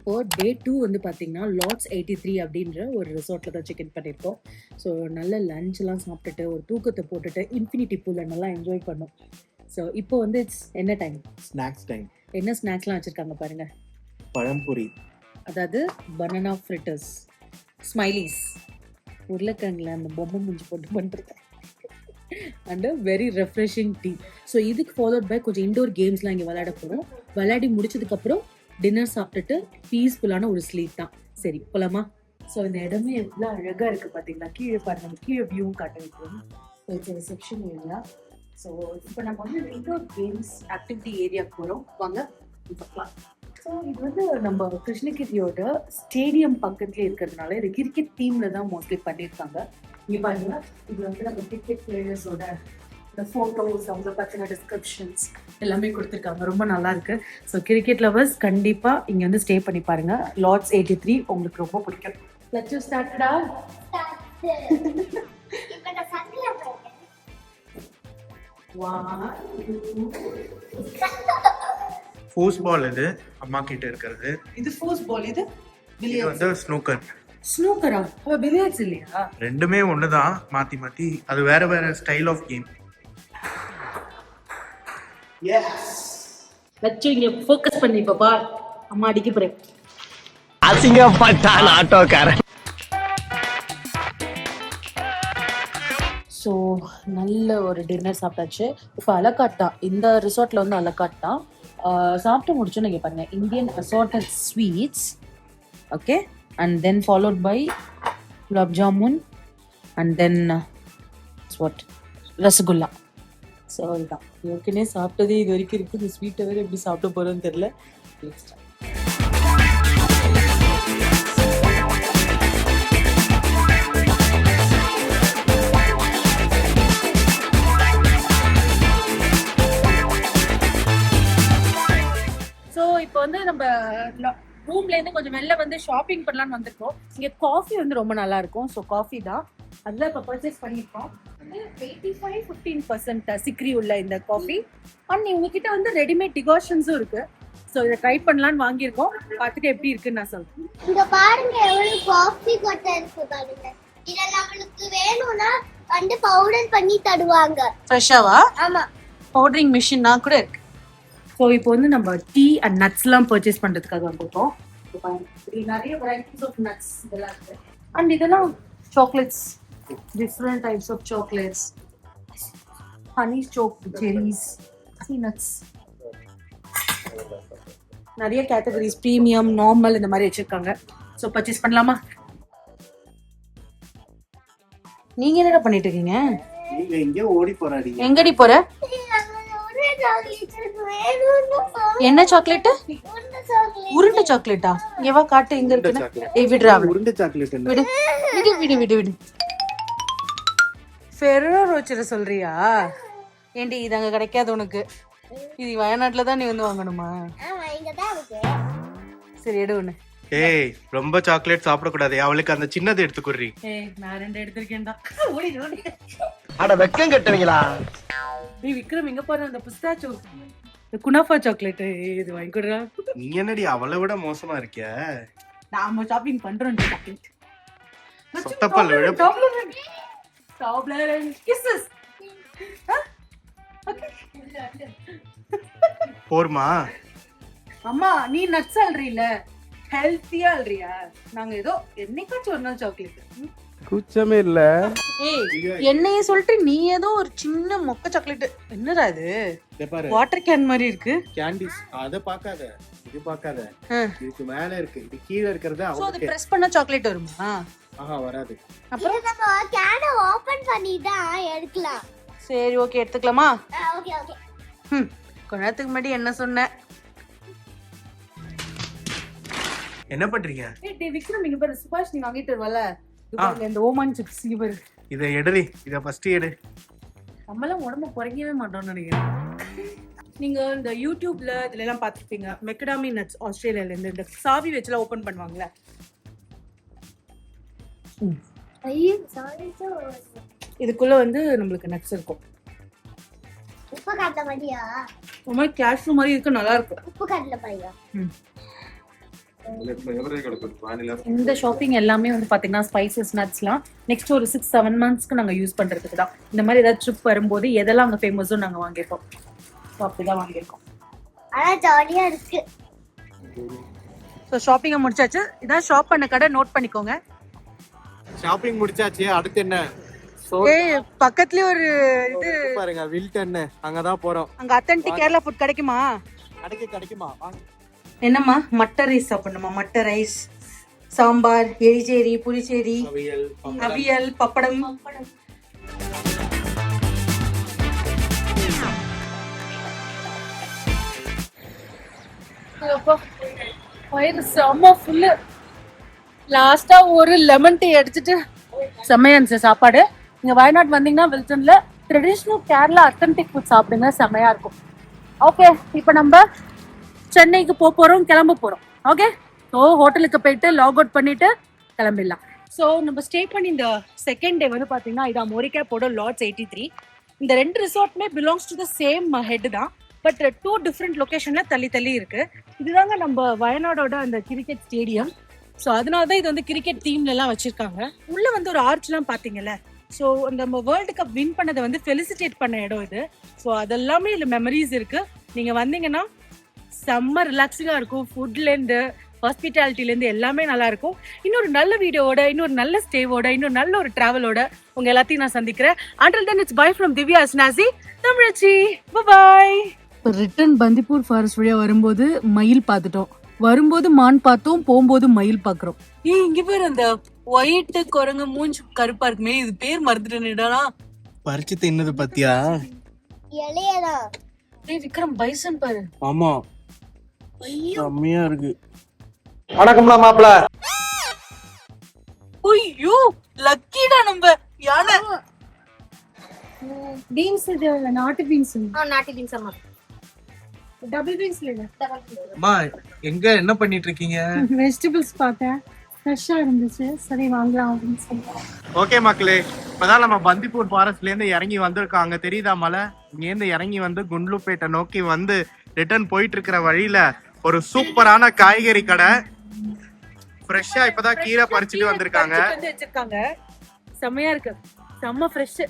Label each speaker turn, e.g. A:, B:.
A: இப்போ டே 2 வந்து பார்த்தீங்கன்னா லாட்ஸ் 83 அப்படின்ற ஒரு ரிசார்ட்டில் தான் செக் இன் பண்ணியிருக்கோம். ஸோ நல்ல லஞ்ச்லாம் சாப்பிட்டுட்டு ஒரு தூக்கத்தை போட்டுட்டு இன்ஃபினிட்டி பூலில் நல்லா என்ஜாய் பண்ணோம். ஸோ இப்போ வந்து இட்ஸ் என்ன டைம்?
B: Snacks time.
A: என்ன ஸ்நாக்ஸ்லாம் வச்சுருக்காங்க பாருங்க.
B: பழம்பொரி,
A: அதாவது பனானா ஃப்ரிட்டர்ஸ், ஸ்மைலீஸ், உருளைக்கிழங்குல அந்த பொம்மை மூஞ்சி போட்டு பண்ணுறது and very refreshing tea. So இதுக்கு ஃபாலோட் பை கொஞ்சம் இண்டோர் கேம்ஸ்லாம் இங்கே விளையாட போகிறோம். விளையாடி முடிச்சதுக்கப்புறம் டின்னர் சாப்பிட்டுட்டு பீஸ்ஃபுல்லான ஒரு ஸ்லீப் தான். சரி போலாமா? ஸோ இந்த இடமே எவ்வளோ அழகாக இருக்குது பார்த்தீங்களா? கீழே பாருங்க, கீழே வியூவும் காட்ட வைக்கிறோம். So it's reception area. So இப்போ நம்ம வந்து இண்டோர் கேம்ஸ் ஆக்டிவிட்டி ஏரியாவுக்கு போகிறோம். வாங்க பார்க்கலாம். ஸோ இது வந்து நம்ம கிருஷ்ணகிரியோட ஸ்டேடியம் பக்கத்துலேயே இருக்கிறதுனால இது கிரிக்கெட் டீமில் தான் மோஸ்ட்லி பண்ணியிருக்காங்க. இங்கே பாருங்க, இது வந்து நம்ம கிரிக்கெட் பிளேயர்ஸோட இந்த ஃபோட்டோஸ், அவங்க பற்றின டிஸ்கிரிப்ஷன்ஸ் எல்லாமே கொடுத்துருக்காங்க. ரொம்ப நல்லா இருக்கு. ஸோ கிரிக்கெட் லவர்ஸ் கண்டிப்பாக இங்கே வந்து ஸ்டே பண்ணி பாருங்க. லாட்ஸ் 83 உங்களுக்கு ரொம்ப பிடிக்கும். லெட்ஸ் யூ ஸ்டார்ட்டா.
B: ஃபோர்ஸ் பால் இது அம்மா கிட்ட இருக்கிறது.
A: இது ஃபோர்ஸ் பால், இது
B: இது வந்து ஸ்னூக்கர்.
A: ஸ்னூக்கரா? அப்ப பிலியர்ட்ஸ் இல்லையா?
B: ரெண்டுமே ஒண்ணுதான், மாத்தி மாத்தி அது வேற வேற ஸ்டைல் ஆஃப் கேம்.
A: வச்சு இங்க ஃபோக்கஸ் பண்ணி பாப்பா, அம்மா அடிக்க போறேன்.
C: அசிங்கப்பட்டான் ஆட்டோக்காரன்.
A: ஸோ நல்ல ஒரு டின்னர் சாப்பிட்டாச்சு. இப்போ அலக்காட் தான், இந்த ரிசார்ட்ல வந்து அலக்காட் தான். சாப்பிட்டு முடிச்சோன்னு இங்கே பாருங்க, Indian assorted sweets, okay, and then followed by gulab jamun and then what, rasgulla. So இதுதான் ஏற்கனவே சாப்பிட்டதே இது வரைக்கும் இருக்குது. இந்த ஸ்வீட்டை வேறு எப்படி சாப்பிட போகிறோன்னு தெரில. ஸோ இப்போ வந்து நம்ம ரூம்லேருந்து கொஞ்சம் வெளில வந்து ஷாப்பிங் பண்ணலான்னு வந்திருக்கோம். இங்கே காஃபி வந்து ரொம்ப நல்லா இருக்கும். ஸோ காஃபி தான் அதில் இப்போ பர்ச்சேஸ் பண்ணியிருக்கோம். வந்து 85-15% சிக்ரி உள்ள இந்த காஃபி. அண்ட் உங்ககிட்ட வந்து ரெடிமேட் டிகாஷன்ஸும் இருக்கு. ஸோ இதை ட்ரை பண்ணலான்னு வாங்கியிருக்கோம். பார்த்துட்டு எப்படி இருக்குன்னு நான் சொல்றேன்.
D: இங்க பாருங்க எவ்வளவு காஃபி கொட்டை இருக்கு பாருங்க. இத நம்மளுக்கு வேணும்னா வந்து பவுடர் பண்ணி தருவாங்க.
A: ஃப்ரெஷ்ஷாவா?
D: ஆமா,
A: பவுடரிங் மிஷின்னா கூட இருக்கு. ஸோ இப்போ வந்து நம்ம டீ அண்ட் நட்ஸ்லாம் பர்ச்சேஸ் பண்ணுறதுக்காக வந்திருக்கோம். நிறைய வெரைட்டிஸ் ஆஃப் நட்ஸ் இதெல்லாம் இருக்கு. அண்ட் இதெல்லாம் chocolates, different types of chocolates, honey stoke cherries, nuts, நிறைய கேட்டகரிஸ், ப்ரீமியம், நார்மல் இந்த மாதிரி வச்சிருக்காங்க. ஸோ பர்ச்சேஸ் பண்ணலாமா? நீங்க என்னடா பண்ணிட்டு இருக்கீங்க?
B: நீங்க எங்க ஓடி போறாதீங்க.
A: எங்கடி போற? என்ன சாக்லேட்? உருண்டை சாக்லேட்டா? எவா காட்டு, எங்க இருக்கு? ஏய் விடுறா,
B: உருண்டை சாக்லேட் என்ன?
A: விடு விடு விடு விடு விடு. ஃபெரோ ரோச்சர் சொல்றியா? ஏண்டி இது அங்க கிடைக்காது உனக்கு? இது வயநாட்டுல தான் நீ வந்து வாங்கணுமா?
D: ஆமா, இங்க தான் இருக்கு.
A: சரி எடு ஒண்ணு.
B: ஏய் ரொம்ப சாக்லேட் சாப்பிட கூடாது, அவளுக்கு அந்த சின்னதை எடுத்துக்குறீ.
A: ஏய் நான் 2 எடுத்துர்க்கேன்டா. ஓடி ஓடி.
C: அட வெக்கம் கட்டுவீங்களா?
A: டேய் விக்ரம், இங்க பாரு அந்த பிஸ்தாச்சோ, இந்த குனாஃபா சாக்லேட். இது வாங்கி கொடுறா.
B: நீ என்னடி அவளை விட மோசமா இருக்கிய?
A: நாம ஷாப்பிங் பண்றோம். சாக்லேட்
B: சொத்தப்பல் விழ.
A: Chocolate kisses. ஓகே
B: போர்மா?
A: அம்மா நீ நட்ஸ் அல்றீல, ஹெல்த்தியா அல்றியா? நாங்க ஏதோ என்னைக்காச்சும் ஒரு நாள் சாக்லேட்.
B: குச்சமே இல்ல.
A: ஏய் என்னைய சொல்லிட்டு நீ ஏதோ ஒரு சின்ன மொக்க சாக்லேட். என்னடா இது?
B: பாரு
A: வாட்டர் கேன் மாதிரி இருக்கு.
B: கேண்டிஸ். அத பார்க்காத, இது பார்க்காத. இதுக்கு மேல இருக்கு, இது கீழ இருக்குறது.
A: சோ அது பிரஸ் பண்ணா சாக்லேட் வருமா?
B: ஆஹா வராது.
D: அப்புறம் நம்ம கேனை ஓபன் பண்ணி தான் எடுக்கலாம்.
A: சரி ஓகே, எடுத்துக்கலாமா?
D: Okay okay.
A: கொஞ்ச நேரத்துக்கு முன்னாடி என்ன சொன்ன?
B: என்ன பண்றீங்க?
A: ஏய் டேய் விக்ரம், இங்க பாரு, சுபாஷ் நீ வாங்கிட்டு வரல இந்த ஓமான் சிப்ஸ். இங்க பாரு,
B: இத எடுடி, இத ஃபர்ஸ்ட் எடு.
A: நம்மளாம் உடம்பு குறைக்கவே மாட்டோம்னு நினைக்கிறேன். நீங்க இந்த யூடியூப்ல இதுல எல்லாம் பார்த்துருப்பீங்க, மெக்கடாமி நட்ஸ் ஆஸ்திரேலியால இருந்து இந்த சாவி வச்சுலாம் ஓபன் பண்ணுவாங்கல்ல.
D: ஐயோ சாரி.
A: இதுக்குள்ள வந்து நம்மளுக்கு நட்ஸ் இருக்கும்.
D: உப்பு கடலை பையா?
A: ஒரு மாதிரி கேஷ்யூ மாதிரி இருக்கு, நல்லா இருக்கும்.
D: உப்பு கடலை பையா?
A: இந்த ஷாப்பிங் எல்லாமே வந்து பாத்தீங்கன்னா ஸ்பைசஸ் நட்ஸ்லாம் நெக்ஸ்ட் ஒரு 6-7 மந்த்ஸ்க்கு நாங்க யூஸ் பண்றதுக்கு தான். இந்த மாதிரி ஏதாவது ட்ரிப் வரும்போது எதெல்லாம் அங்க ஃபேமஸோ நாங்க வாங்கியிருக்கோம். ஸோ அப்படிதான் வாங்கியிருக்கோம்.
D: ஆனா ஜாலியா இருக்கு.
A: ஸோ ஷாப்பிங்கை முடிச்சாச்சு. இதான் ஷாப் பண்ண கடை, நோட் பண்ணிக்கோங்க.
B: ஷாப்பிங் முடிச்சாச்சு. அடுத்து என்ன?
A: ஏய் பக்கத்துலயே ஒரு இது
B: பாருங்க, வில்டன். அங்கதான் போறோம்.
A: அங்க அத்தன்டிக் கேரளா ஃபுட் கிடைக்குமா?
B: கிடைக்குமா?
A: என்னம்மா மட்டை ரைஸ் சாப்பிடணுமா? மட்டை ரைஸ், சாம்பார், எரிச்சேரி, புளிச்சேரி, அவியல், பப்படம். வயிறு செம்ம ஃபுல்லு. லாஸ்டா ஒரு லெமன் டீ அடிச்சுட்டு செம்மையா இருந்துச்சு சாப்பாடு. இங்க வயநாடு வந்தீங்கன்னா வில்டன்ல ட்ரெடிஷ்னல் கேரளா அத்தன்டிக் ஃபுட் சாப்பிடுங்க, செம்மையா இருக்கும். ஓகே, இப்போ நம்ம சென்னைக்கு போறோம், கிளம்ப போறோம். ஓகே, ஸோ ஹோட்டலுக்கு போயிட்டு லாக் அவுட் பண்ணிட்டு கிளம்பிடலாம். ஸோ நம்ம ஸ்டே பண்ணி இந்த செகண்ட் டே வந்து பார்த்தீங்கன்னா இதான் மோரிகேப்போட லாட்ஸ் 83. இந்த 2 ரிசார்ட்டுமே belongs to the same head தான், பட் 2 டிஃப்ரெண்ட் லொக்கேஷன்ல தள்ளி இருக்கு. இதுதாங்க நம்ம வயநாடோட அந்த கிரிக்கெட் ஸ்டேடியம். ஸோ அதனால தான் இது வந்து கிரிக்கெட் தீம்ல எல்லாம் வச்சிருக்காங்க. உள்ள வந்து ஒரு ஆர்ச்லாம் பாத்தீங்கல்ல, ஸோ நம்ம வேர்ல்டு கப் வின் பண்ணதை வந்து ஃபெலிசிட்டேட் பண்ண இடம் இது. ஸோ அதெல்லாமே இதுல மெமரிஸ் இருக்கு. நீங்க வந்தீங்கன்னா செம்ம ரிலாக்ஸிங்கா இருக்கும். ஃபுட்லேருந்து ஹாஸ்பிட்டாலிட்டிலேருந்து எல்லாமே நல்லா இருக்கும். இன்னொரு நல்ல வீடியோவோட, இன்னொரு நல்ல ஸ்டேவோட, இன்னொரு நல்ல ஒரு டிராவலோட உங்க எல்லாத்தையும் நான் சந்திக்கிறேன். Until then, it's bye from Divya Asnazi, Thamizhachi. Bye. Return Bandipur forest வழியா வரும்போது மயில் பார்த்துட்டோம், வரும்போது மான் பார்த்தோம், போகும்போது மயில் பாக்குறோம். இங்க பேர் அந்த ஒயிட் குரங்கு மூஞ்சி கருப்பா இருக்குமே, இது பேர் மறந்துட்டேன்டா.
B: பறிச்சு தின்னது பத்தியா?
D: இலையடா.
A: டேய் விக்ரம், பைசன் பாரு.
B: ஆமா, செம்மையா இருக்கு. வணக்கம்டா மாப்ள.
A: ஐயோ லக்கிடா நம்ம யானை. பீன்ஸ் இது நாட்டு பீன்ஸ்.
D: நாட்டு பீன்ஸ் அம்மா.
A: டபுள் பீன்ஸ் இல்ல.
B: அம்மா எங்க என்ன பண்ணிட்டு இருக்கீங்க?
A: வெஜிடபிள்ஸ் பார்த்தேன், ஃப்ரெஷ்ஷா இருந்துச்சு, சரி வாங்கலாம் அப்படின்னு சொன்னேன்.
B: ஓகே மக்களே, இப்பதான் நம்ம பந்திப்பூர் ஃபாரஸ்ட்ல இருந்து இறங்கி வந்திருக்காங்க. தெரியுதா மலை? இங்க இருந்து இறங்கி வந்து குண்ட்லுப்பேட்டை நோக்கி வந்து ரிட்டர்ன் போயிட்டு இருக்கிற வழியில ஒரு சூப்பரான காய்கறி கடை. ஃப்ரெஷ்ஷா இப்பதான் கீரை பறிச்சுட்டு வந்திருக்காங்க.
A: செம்மையா இருக்கு, செம்ம ஃப்ரெஷ்.